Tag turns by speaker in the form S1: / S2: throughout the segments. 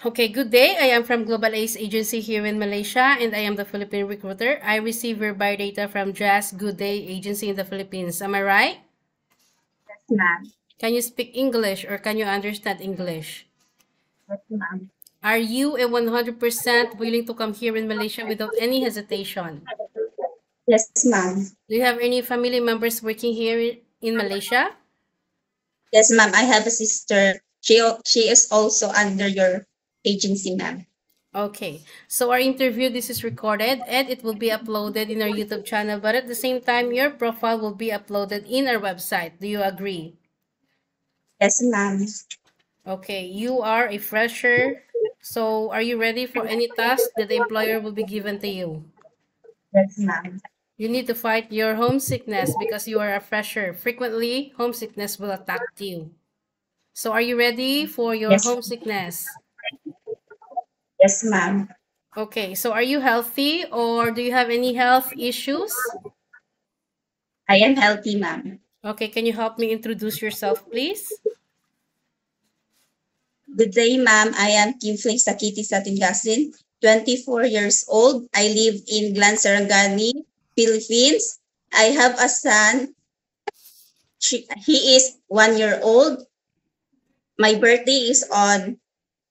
S1: Okay, good day. I am from Global Ace Agency here in Malaysia, and I am the Philippine recruiter. I receive your biodata from Jazz Good Day Agency in the Philippines. Am I right?
S2: Yes, ma'am.
S1: Can you speak English or can you understand English?
S2: Yes, ma'am.
S1: Are you a 100% willing to come here in Malaysia without any hesitation?
S2: Yes, ma'am.
S1: Do you have any family members working here in Malaysia?
S2: Yes, ma'am. I have a sister. She is also under your agency, ma'am.
S1: Okay, so our interview, this is recorded and it will be uploaded in our YouTube channel, but at the same time, your profile will be uploaded in our website. Do you agree?
S2: Yes, ma'am.
S1: Okay, you are a fresher. So are you ready for any task that the employer will be given to you?
S2: Yes, ma'am.
S1: You need to fight your homesickness because you are a fresher. Frequently, homesickness will attack you. So are you ready for your
S2: Yes,
S1: homesickness?
S2: yes, ma'am.
S1: Okay, so are you healthy or do you have any health issues?
S2: I am healthy, ma'am.
S1: Okay, can you help me introduce yourself, please?
S2: Good day, ma'am. I am Kimflay Sakiti Satingasin, 24 years old. I live in Glan, Sarangani, Philippines. I have a son. He is 1 year old. My birthday is on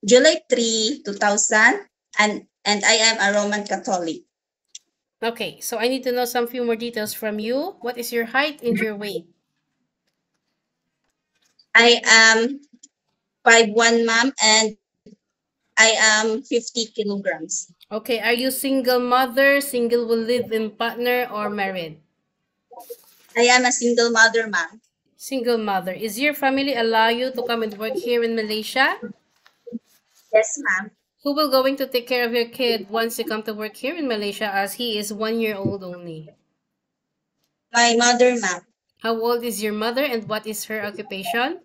S2: July 3, 2000, and I am a Roman Catholic.
S1: Okay, so I need to know some few more details from you. What is your height and your weight?
S2: I am 5'1", ma'am, and I am 50 kilograms.
S1: Okay, are you single mother, single will live in partner, or married?
S2: I am a single mother, ma'am.
S1: Single mother. Is your family allow you to come and work here in Malaysia?
S2: Yes, ma'am.
S1: Who will going to take care of your kid once you come to work here in Malaysia as he is 1 year old only?
S2: My mother, ma'am.
S1: How old is your mother and what is her occupation?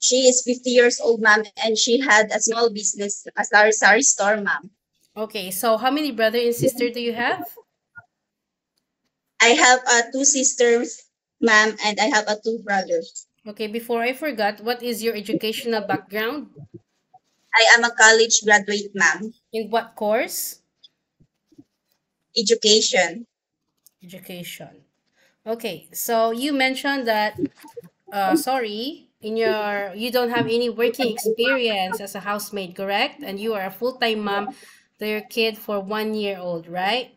S2: She is 50 years old, ma'am, and she had a small business, a sari store, ma'am.
S1: Okay, so how many brother and sister do you have?
S2: I have two sisters, ma'am, and I have two brothers.
S1: Okay, before I forgot, what is your educational background?
S2: I am a college graduate, ma'am.
S1: In what course?
S2: Education.
S1: Education. Okay, so you mentioned that sorry, in your you don't have any working experience as a housemaid, correct? And you are a full-time mom to your kid for 1 year old, right?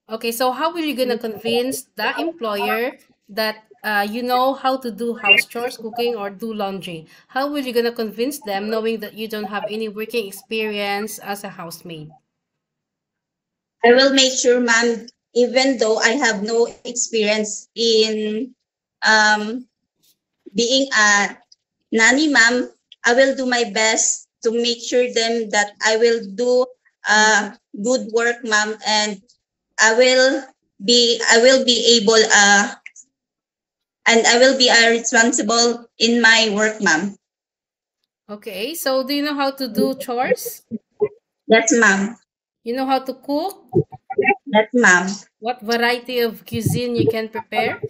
S1: Okay, so how will you gonna convince the employer that you know how to do house chores, cooking, or do laundry? How will you gonna convince them knowing that you don't have any working experience as a housemaid?
S2: I will make sure, ma'am, even though I have no experience in um, being a nanny, ma'am, I will do my best to make sure them that I will do good work, ma'am, and I will be able and I will be responsible in my work, ma'am.
S1: Okay, so do you know how to do chores?
S2: Yes, ma'am.
S1: You know how to cook?
S2: Yes, ma'am.
S1: What variety of cuisine you can prepare?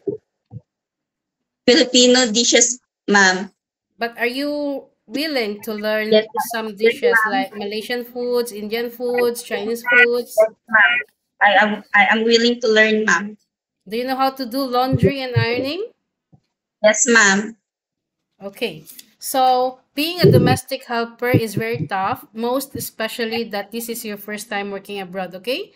S2: Filipino dishes, ma'am.
S1: But are you willing to learn
S2: Yes,
S1: some dishes like Malaysian foods, Indian foods, Chinese foods?
S2: ma'am. I am willing to learn, ma'am.
S1: Do you know how to do laundry and ironing?
S2: Yes, ma'am.
S1: Okay. So, being a domestic helper is very tough, most especially that this is your first time working abroad, okay?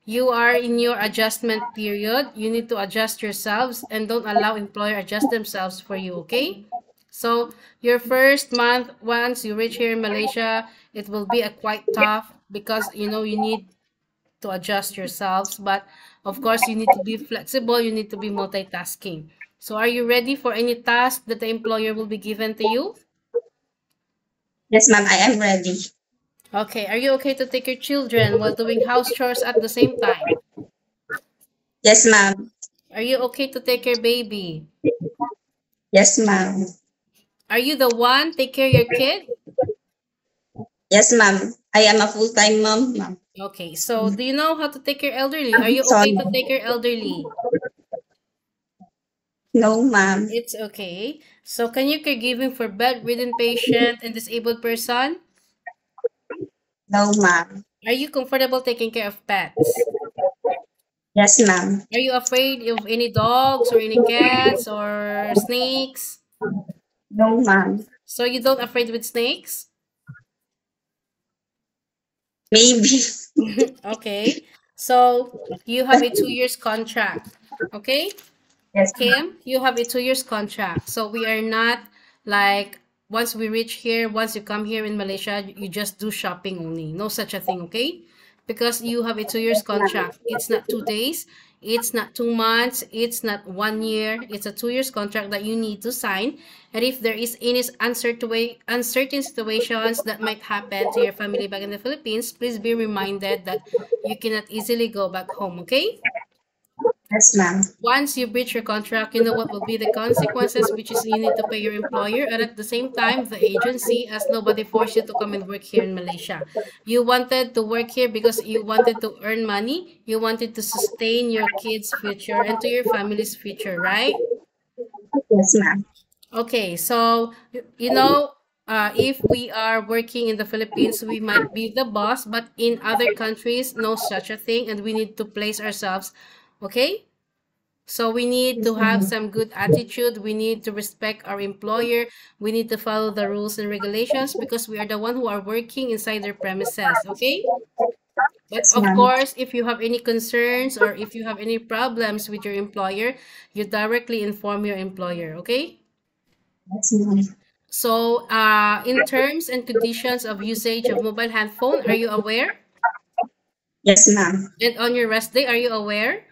S1: You are in your adjustment period. You need to adjust yourselves and don't allow employer adjust themselves for you, okay? So, your first month once you reach here in Malaysia, it will be a quite tough because you need to adjust yourselves, but of course you need to be flexible, you need to be multitasking. So are you ready for any task that the employer will be given to you?
S2: Yes, ma'am. I am ready.
S1: Okay, are you okay to take your children while doing house chores at the same time?
S2: Yes, ma'am.
S1: Are you okay to take your baby?
S2: Yes, ma'am.
S1: Are you the one take care of your kid?
S2: Yes, ma'am. I am a full-time mom, ma'am.
S1: Okay, so do you know how to take care elderly? Are you okay
S2: Sorry.
S1: to take care elderly?
S2: No, ma'am.
S1: It's okay. So can you caregiving for bedridden patient and disabled person?
S2: No, ma'am.
S1: Are you comfortable taking care of pets?
S2: Yes, ma'am.
S1: Are you afraid of any dogs or any cats or snakes?
S2: No, ma'am.
S1: So you don't afraid with snakes?
S2: Maybe.
S1: Okay. So you have a 2 years contract. Okay?
S2: Yes, ma'am.
S1: Kim, you have a 2 years contract. So we are not like once we reach here, once you come here in Malaysia, you just do shopping only. No such a thing, okay? Because you have a 2 years contract. It's not 2 days, it's not 2 months, it's not 1 year. It's a 2 years contract that you need to sign. And if there is any uncertain situations that might happen to your family back in the Philippines, please be reminded that you cannot easily go back home, okay?
S2: Yes, ma'am.
S1: Once you breach your contract, you know what will be the consequences, which is you need to pay your employer, and at the same time, the agency, as nobody forced you to come and work here in Malaysia. You wanted to work here because you wanted to earn money, you wanted to sustain your kids' future and to your family's future, right?
S2: Yes, ma'am.
S1: Okay, so you know, if we are working in the Philippines, we might be the boss, but in other countries, no such a thing, and we need to place ourselves, okay? So we need
S2: Yes,
S1: to have
S2: ma'am.
S1: some good attitude. We need to respect our employer. We need to follow the rules and regulations because we are the one who are working inside their premises, okay? But
S2: Yes,
S1: of
S2: ma'am.
S1: course, if you have any concerns or if you have any problems with your employer, you directly inform your employer, okay?
S2: Yes, ma'am.
S1: So, in terms and conditions of usage of mobile handphone, are you aware?
S2: Yes, ma'am.
S1: And on your rest day, are you aware?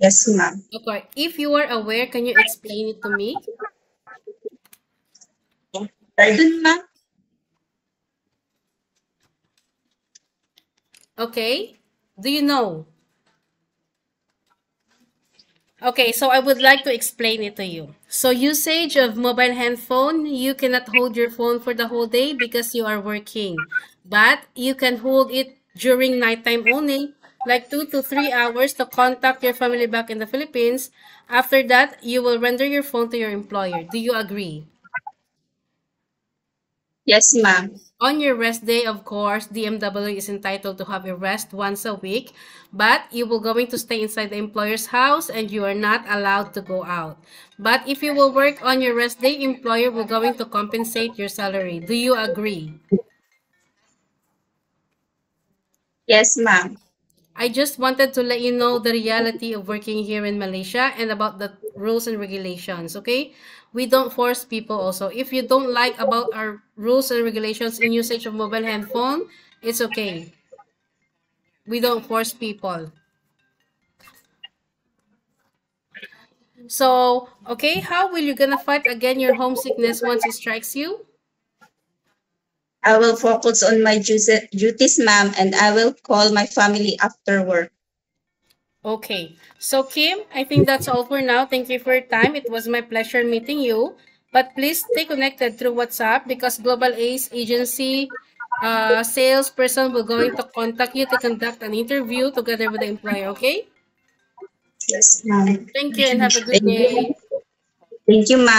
S2: Yes, ma'am.
S1: Okay, if you are aware, can you explain it to me?
S2: Pardon, ma'am?
S1: Okay, do you know? Okay, so I would like to explain it to you. So usage of mobile handphone, you cannot hold your phone for the whole day because you are working. But you can hold it during nighttime only, like 2 to 3 hours to contact your family back in the Philippines. After that, you will render your phone to your employer. Do you agree?
S2: Yes, ma'am.
S1: On your rest day, of course, DMW is entitled to have a rest once a week, but you will going to stay inside the employer's house and you are not allowed to go out. But if you will work on your rest day, employer will going to compensate your salary. Do you agree?
S2: Yes, ma'am.
S1: I just wanted to let you know the reality of working here in Malaysia and about the rules and regulations, okay? We don't force people also. If you don't like about our rules and regulations in usage of mobile handphone, it's okay. We don't force people. So, okay, how will you gonna fight again your homesickness once it strikes you?
S2: I will focus on my duties, ma'am, and I will call my family after work.
S1: Okay. So, Kim, I think that's all for now. Thank you for your time. It was my pleasure meeting you. But please stay connected through WhatsApp because Global Ace Agency salesperson will going to contact you to conduct an interview together with the employer, okay?
S2: Yes, ma'am.
S1: Thank you and have a good
S2: Thank you.
S1: day.
S2: Thank you, ma'am.